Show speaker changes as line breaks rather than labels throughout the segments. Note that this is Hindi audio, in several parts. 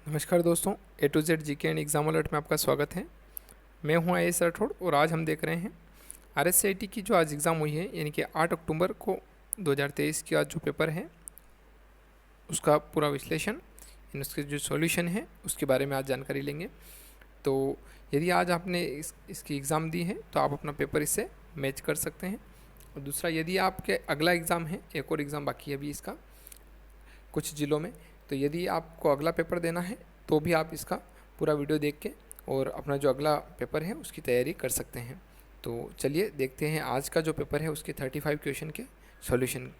नमस्कार दोस्तों, A to Z GK and exam alert में आपका स्वागत है। मैं हूं आईएएस राठौड़ और आज हम देख रहे हैं आरएससीआईटी की जो आज एग्ज़ाम हुई है, यानी कि 8 अक्टूबर को 2023 की आज जो पेपर है उसका पूरा विश्लेषण यानी उसके जो सॉल्यूशन है उसके बारे में आज जानकारी लेंगे। तो यदि आज आपने इसकी एग्ज़ाम दी है तो आप अपना पेपर इससे मैच कर सकते हैं। और दूसरा, यदि आपके अगला एग्ज़ाम है, एक और एग्ज़ाम बाकी है अभी इसका कुछ ज़िलों में, तो यदि आपको अगला पेपर देना है तो भी आप इसका पूरा वीडियो देख के और अपना जो अगला पेपर है उसकी तैयारी कर सकते हैं। तो चलिए देखते हैं आज का जो पेपर है उसके 35 क्वेश्चन के सॉल्यूशन।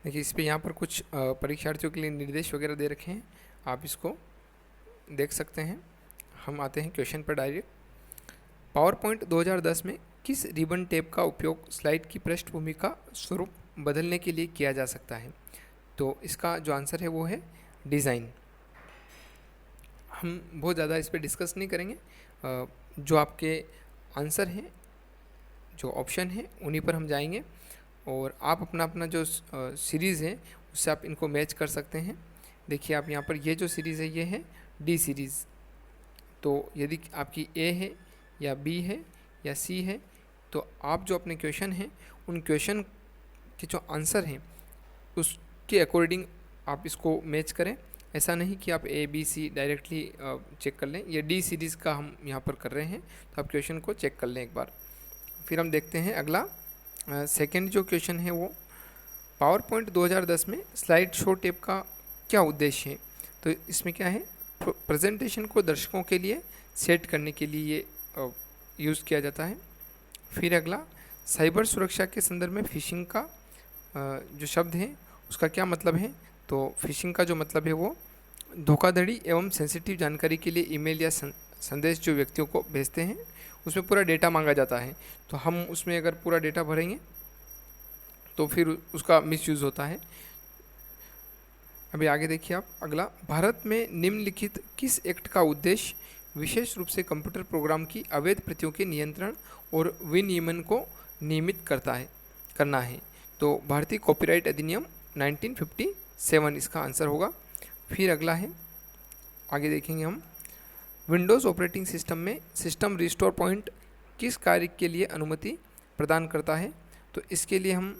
देखिए, इस पे यहाँ पर कुछ परीक्षार्थियों के लिए निर्देश वगैरह दे रखे हैं, आप इसको देख सकते हैं। हम आते हैं क्वेश्चन पर डायरेक्ट। पावर पॉइंट 2010 में किस रिबन टेप का उपयोग स्लाइड की पृष्ठभूमि का स्वरूप बदलने के लिए किया जा सकता है? तो इसका जो आंसर है वो है डिज़ाइन। हम बहुत ज़्यादा इस पर डिस्कस नहीं करेंगे, जो आपके आंसर हैं, जो ऑप्शन है उन्हीं पर हम जाएंगे और आप अपना अपना जो सीरीज़ है उससे आप इनको मैच कर सकते हैं। देखिए, आप यहाँ पर ये जो सीरीज़ है ये है डी सीरीज़। तो यदि आपकी ए है या बी है या सी है तो आप जो अपने क्वेश्चन हैं उन क्वेश्चन के जो आंसर हैं उसके अकॉर्डिंग आप इसको मैच करें। ऐसा नहीं कि आप A B C directly check कर लें। ये डी सीरीज़ का हम यहाँ पर कर रहे हैं, तो आप क्वेश्चन को चेक कर लें एक बार। फिर हम देखते हैं अगला सेकंड जो क्वेश्चन है वो पावर पॉइंट 2010 में स्लाइड शो टेप का क्या उद्देश्य है? तो इसमें क्या है, प्रेजेंटेशन को दर्शकों के लिए सेट करने के लिए ये यूज़ किया जाता है। फिर अगला, साइबर सुरक्षा के संदर्भ में फिशिंग का जो शब्द है उसका क्या मतलब है? तो फिशिंग का जो मतलब है वो धोखाधड़ी एवं सेंसिटिव जानकारी के लिए ईमेल या संदेश जो व्यक्तियों को भेजते हैं उसमें पूरा डेटा मांगा जाता है, तो हम उसमें अगर पूरा डेटा भरेंगे तो फिर उसका मिसयूज़ होता है। अभी आगे देखिए आप अगला, भारत में निम्नलिखित किस एक्ट का उद्देश्य विशेष रूप से कंप्यूटर प्रोग्राम की अवैध प्रतियों के नियंत्रण और विनियमन को नियमित करना है? तो भारतीय कॉपीराइट अधिनियम 1957 इसका आंसर होगा। फिर अगला है, आगे देखेंगे हम, विंडोज़ ऑपरेटिंग सिस्टम में सिस्टम रिस्टोर पॉइंट किस कार्य के लिए अनुमति प्रदान करता है? तो इसके लिए हम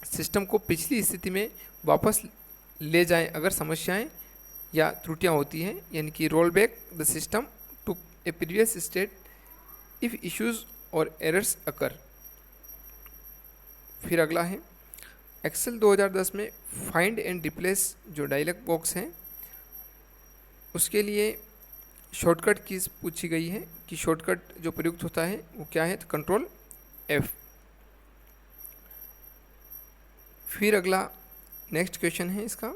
सिस्टम को पिछली स्थिति में वापस ले जाएं अगर समस्याएं या त्रुटियां होती हैं, यानी कि roll back the system to a previous state if issues और एरर्स अकर। फिर अगला है, एक्सेल 2010 में फाइंड एंड रिप्लेस जो डायलॉग बॉक्स है उसके लिए शॉर्टकट कीज पूछी गई है कि शॉर्टकट जो प्रयुक्त होता है वो क्या है? तो कंट्रोल F। फिर अगला नेक्स्ट क्वेश्चन है इसका,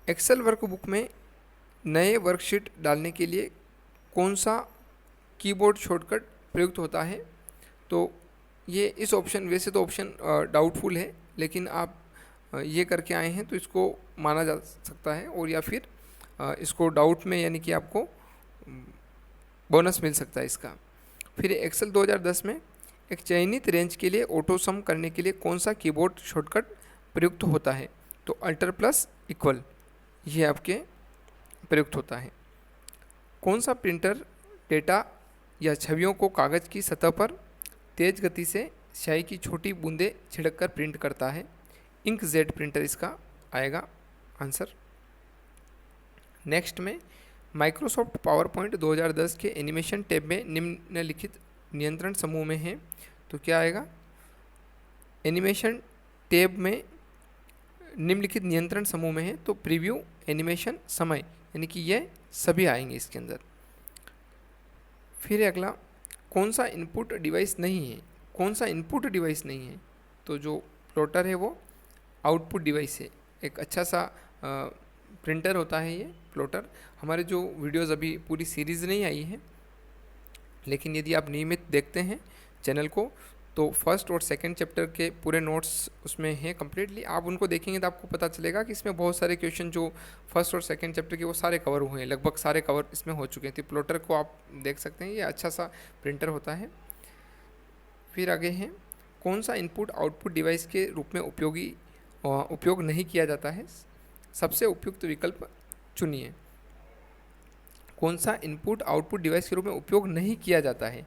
एक्सेल वर्कबुक में नए वर्कशीट डालने के लिए कौन सा कीबोर्ड शॉर्टकट प्रयुक्त होता है? तो ये इस ऑप्शन, वैसे तो ऑप्शन डाउटफुल है, लेकिन आप ये करके आए हैं तो इसको माना जा सकता है, और या फिर इसको डाउट में यानी कि आपको बोनस मिल सकता है इसका। फिर एक्सेल 2010 में एक चयनित रेंज के लिए ऑटो सम करने के लिए कौन सा कीबोर्ड शॉर्टकट प्रयुक्त होता है? तो अल्टर प्लस इक्वल ये आपके प्रयुक्त होता है। कौन सा प्रिंटर डेटा या छवियों को कागज़ की सतह पर तेज़ गति से स्याही की छोटी बूंदें छिड़ककर प्रिंट करता है? इंक जेड प्रिंटर इसका आएगा आंसर। नेक्स्ट में, माइक्रोसॉफ्ट पावर पॉइंट 2010 के एनिमेशन टैब में निम्नलिखित नियंत्रण समूह में है, तो क्या आएगा? एनिमेशन टैब में निम्नलिखित नियंत्रण समूह में है तो प्रीव्यू, एनिमेशन, समय, यानी कि ये सभी आएंगे इसके अंदर। फिर अगला, कौन सा इनपुट डिवाइस नहीं है? कौन सा इनपुट डिवाइस नहीं है? तो जो प्लॉटर है वो आउटपुट डिवाइस है। एक अच्छा सा प्रिंटर होता है ये प्लॉटर। हमारे जो वीडियोस अभी पूरी सीरीज़ नहीं आई है, लेकिन यदि आप नियमित देखते हैं चैनल को तो फर्स्ट और सेकंड चैप्टर के पूरे नोट्स उसमें हैं कम्प्लीटली। आप उनको देखेंगे तो आपको पता चलेगा कि इसमें बहुत सारे क्वेश्चन जो फर्स्ट और सेकंड चैप्टर के वो सारे कवर हुए हैं, लगभग सारे कवर इसमें हो चुके हैं। तो प्लॉटर को आप देख सकते हैं, ये अच्छा सा प्रिंटर होता है। फिर आगे हैं, कौन सा इनपुट आउटपुट डिवाइस के रूप में उपयोगी उपयोग नहीं किया जाता है, सबसे उपयुक्त विकल्प चुनिए। कौन सा इनपुट आउटपुट डिवाइस के रूप में उपयोग नहीं किया जाता है?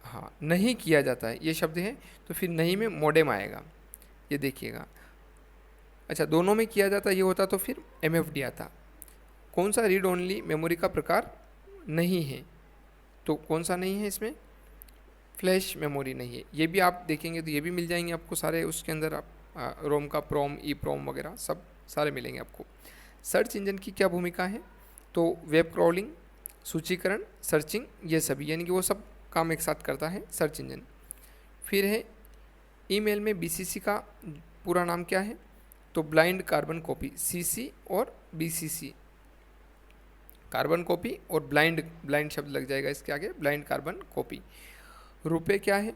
हाँ, नहीं किया जाता है ये शब्द है, तो फिर नहीं में मॉडेम आएगा, ये देखिएगा। अच्छा, दोनों में किया जाता ये होता तो फिर MFD आता। कौन सा रीड ओनली मेमोरी का प्रकार नहीं है? तो कौन सा नहीं है इसमें? फ्लैश मेमोरी नहीं है। ये भी आप देखेंगे तो ये भी मिल जाएंगे आपको सारे, उसके अंदर आप रोम का प्रोम, ई प्रोम वगैरह सब सारे मिलेंगे आपको। सर्च इंजन की क्या भूमिका है? तो वेब क्रॉलिंग, सूचीकरण, सर्चिंग, ये सभी, यानी कि वो सब काम एक साथ करता है सर्च इंजन। फिर है ईमेल में BCC का पूरा नाम क्या है? तो ब्लाइंड कार्बन कॉपी, CC और BCC, कार्बन कॉपी और ब्लाइंड, ब्लाइंड शब्द लग जाएगा इसके आगे, ब्लाइंड कार्बन कॉपी। रुपए क्या है?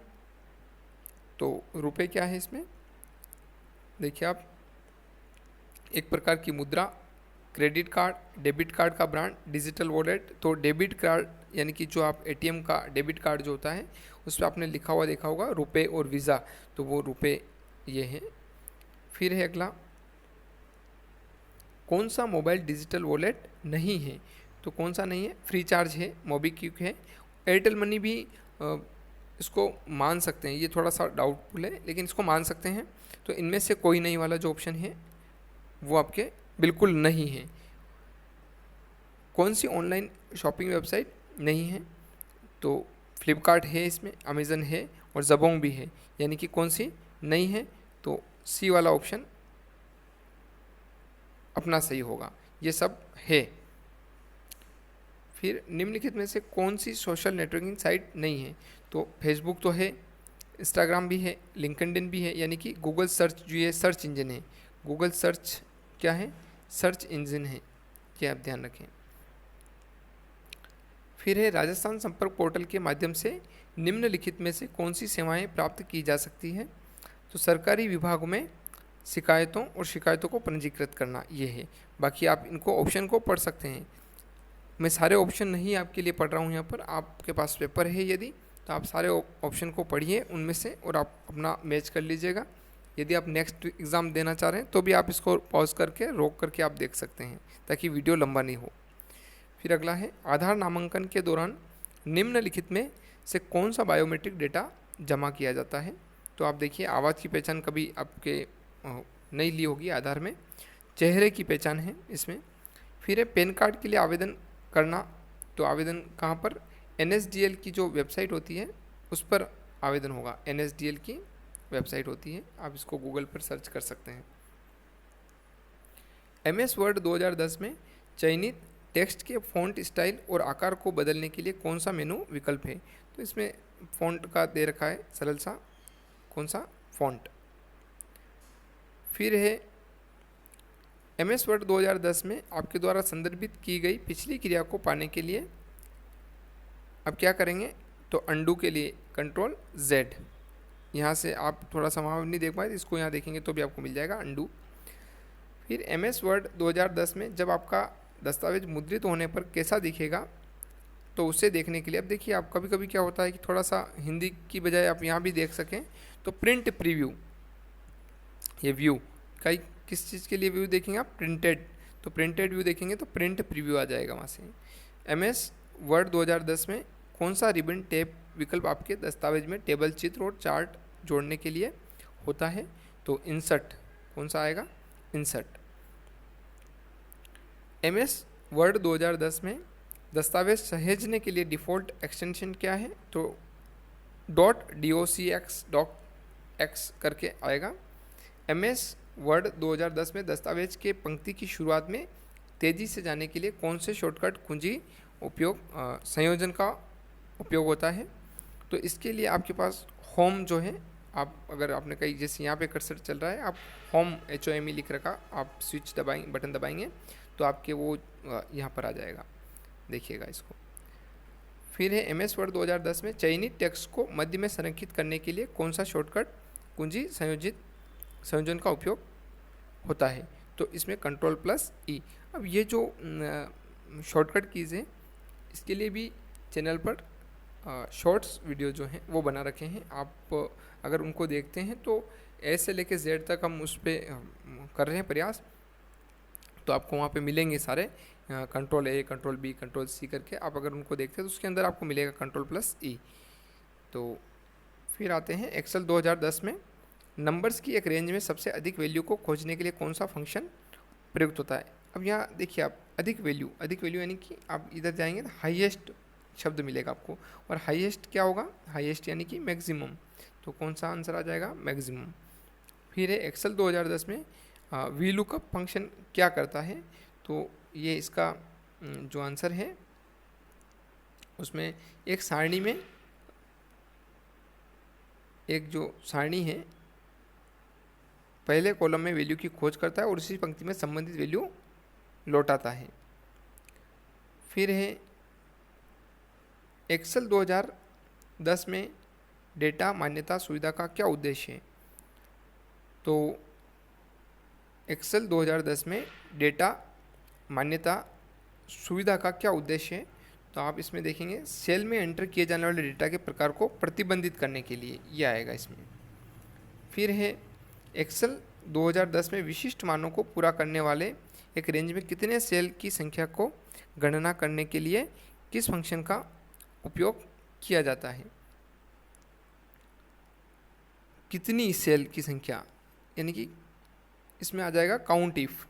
तो रुपए क्या है इसमें? देखिए आप, एक प्रकार की मुद्रा, क्रेडिट कार्ड, डेबिट कार्ड का ब्रांड, डिजिटल वॉलेट। तो डेबिट कार्ड यानी कि जो आप ATM का डेबिट कार्ड जो होता है उस पर आपने लिखा हुआ देखा होगा रुपए और वीज़ा, तो वो रुपए ये है। फिर है अगला, कौन सा मोबाइल डिजिटल वॉलेट नहीं है? तो कौन सा नहीं है? फ्री चार्ज है, मोबीक्विक है, एयरटेल मनी भी इसको मान सकते हैं, ये थोड़ा सा डाउटफुल है लेकिन इसको मान सकते हैं। तो इनमें से कोई नहीं वाला जो ऑप्शन है वो आपके बिल्कुल नहीं है। कौन सी ऑनलाइन शॉपिंग वेबसाइट नहीं है? तो फ्लिपकार्ट है इसमें, अमेज़न है और जबोंग भी है, यानी कि कौन सी नहीं है? तो C वाला ऑप्शन अपना सही होगा, ये सब है। फिर निम्नलिखित में से कौन सी सोशल नेटवर्किंग साइट नहीं है? तो फेसबुक तो है, इंस्टाग्राम भी है, लिंक्डइन भी है, यानी कि गूगल सर्च जो ये सर्च इंजन है, गूगल सर्च क्या है? सर्च इंजन है, ये आप ध्यान रखें। फिर है राजस्थान संपर्क पोर्टल के माध्यम से निम्नलिखित में से कौन सी सेवाएं प्राप्त की जा सकती है? तो सरकारी विभागों में शिकायतों और शिकायतों को पंजीकृत करना, ये है। बाकी आप इनको ऑप्शन को पढ़ सकते हैं, मैं सारे ऑप्शन नहीं आपके लिए पढ़ रहा हूँ यहाँ पर, आपके पास पेपर है यदि तो आप सारे ऑप्शन को पढ़िए उनमें से और आप अपना मैच कर लीजिएगा। यदि आप नेक्स्ट एग्ज़ाम देना चाह रहे हैं तो भी आप इसको पॉज करके रोक करके आप देख सकते हैं ताकि वीडियो लंबा नहीं हो। फिर अगला है आधार नामांकन के दौरान निम्नलिखित में से कौन सा बायोमेट्रिक डेटा जमा किया जाता है? तो आप देखिए, आवाज़ की पहचान कभी आपके नहीं ली होगी आधार में, चेहरे की पहचान है इसमें। फिर है पैन कार्ड के लिए आवेदन करना, तो आवेदन कहाँ पर? NSDL की जो वेबसाइट होती है उस पर आवेदन होगा, NSDL की वेबसाइट होती है, आप इसको गूगल पर सर्च कर सकते हैं। MS वर्ड 2010 में चयनित टेक्स्ट के फ़ॉन्ट स्टाइल और आकार को बदलने के लिए कौन सा मेनू विकल्प है? तो इसमें फ़ॉन्ट का दे रखा है सरल सा, कौन सा? फ़ॉन्ट। फिर है MS वर्ड 2010 में आपके द्वारा संदर्भित की गई पिछली क्रिया को पाने के लिए अब क्या करेंगे? तो अंडू के लिए Ctrl+Z, यहाँ से आप थोड़ा सा वहाँ नहीं देख पाए, इसको यहाँ देखेंगे तो भी आपको मिल जाएगा अंडू। फिर MS वर्ड 2010 में जब आपका दस्तावेज मुद्रित होने पर कैसा दिखेगा, तो उसे देखने के लिए अब देखिए, आप कभी कभी क्या होता है कि थोड़ा सा हिंदी की बजाय आप यहाँ भी देख सकें, तो प्रिंट प्रीव्यू, ये व्यू कई किस चीज़ के लिए व्यू देखेंगे आप? प्रिंटेड, तो प्रिंटेड व्यू देखेंगे तो प्रिंट प्रीव्यू आ जाएगा वहाँ से। MS वर्ड 2010 में कौन सा रिबन टैब विकल्प आपके दस्तावेज में टेबल, चित्र और चार्ट जोड़ने के लिए होता है? तो इंसर्ट, कौन सा आएगा? इंसर्ट। MS वर्ड 2010 में दस्तावेज सहेजने के लिए डिफ़ॉल्ट एक्सटेंशन क्या है? तो .docx करके आएगा। MS वर्ड 2010 में दस्तावेज के पंक्ति की शुरुआत में तेज़ी से जाने के लिए कौन से शॉर्टकट कुंजी उपयोग संयोजन का उपयोग होता है? तो इसके लिए आपके पास होम जो है, आप अगर आपने कहीं जैसे यहाँ पे कर्सर चल रहा है, आप होम HOME लिख रखा, आप स्विच दबाएंगे, बटन दबाएंगे तो आपके वो यहाँ पर आ जाएगा, देखिएगा इसको। फिर है MS वर्ड 2010 में चयनित टेक्स्ट को मध्य में संरेखित करने के लिए कौन सा शॉर्टकट कुंजी संयोजन का उपयोग होता है? तो इसमें Ctrl+E। अब ये जो शॉर्टकट कीज़ हैं इसके लिए भी चैनल पर शॉर्ट्स वीडियो जो हैं वो बना रखे हैं, आप अगर उनको देखते हैं तो ए से लेके जेड तक हम उस पर कर रहे हैं प्रयास। तो आपको वहाँ पे मिलेंगे सारे control A, control B, control C करके। आप अगर उनको देखते हैं तो उसके अंदर आपको मिलेगा कंट्रोल प्लस ई। तो फिर आते हैं एक्सेल 2010 में नंबर्स की एक रेंज में सबसे अधिक वैल्यू को खोजने के लिए कौन सा फंक्शन प्रयुक्त होता है। अब यहाँ देखिए आप अधिक वैल्यू यानी कि आप इधर जाएंगे तो हाईएस्ट शब्द मिलेगा आपको, और हाईएस्ट क्या होगा, हाईएस्ट यानी कि मैक्सिमम। तो कौन सा आंसर आ जाएगा, मैक्सिमम। फिर है एक्सेल 2010 में वी लुकअप फंक्शन क्या करता है। तो ये इसका जो आंसर है उसमें एक सारणी में एक जो सारणी है पहले कॉलम में वैल्यू की खोज करता है और उसी पंक्ति में संबंधित वैल्यू लौटाता है। फिर है एक्सेल 2010 में डेटा मान्यता सुविधा का क्या उद्देश्य है। तो एक्सेल 2010 में डेटा मान्यता सुविधा का क्या उद्देश्य है। तो आप इसमें देखेंगे सेल में एंटर किए जाने वाले डेटा के प्रकार को प्रतिबंधित करने के लिए ये आएगा इसमें। फिर है एक्सेल 2010 में विशिष्ट मानों को पूरा करने वाले एक रेंज में कितने सेल की संख्या को गणना करने के लिए किस फंक्शन का उपयोग किया जाता है। कितनी सेल की संख्या यानी कि इसमें आ जाएगा काउंट इफ।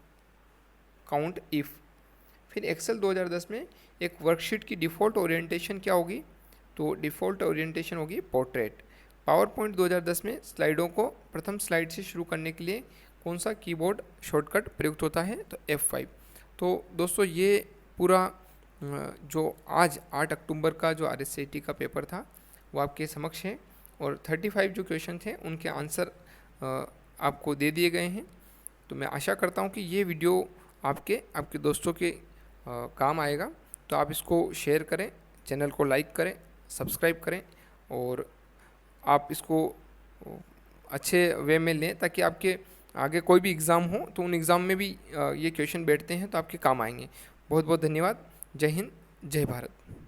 फिर एक्सेल 2010 में एक वर्कशीट की डिफ़ॉल्ट ओरिएंटेशन क्या होगी। तो डिफ़ॉल्ट ओरिएंटेशन होगी पोर्ट्रेट। पावर पॉइंट 2010 में स्लाइडों को प्रथम स्लाइड से शुरू करने के लिए कौन सा कीबोर्ड शॉर्टकट प्रयुक्त होता है। तो F5। तो दोस्तों ये पूरा जो आज 8 अक्टूबर का जो RSCT का पेपर था वो आपके समक्ष है, और 35 जो क्वेश्चन थे उनके आंसर आपको दे दिए गए हैं। तो मैं आशा करता हूँ कि ये वीडियो आपके दोस्तों के काम आएगा। तो आप इसको शेयर करें, चैनल को लाइक करें, सब्सक्राइब करें, और आप इसको अच्छे वे में लें ताकि आपके आगे कोई भी एग्ज़ाम हो तो उन एग्ज़ाम में भी ये क्वेश्चन बैठते हैं तो आपके काम आएंगे। बहुत बहुत धन्यवाद। जय हिंद, जय भारत।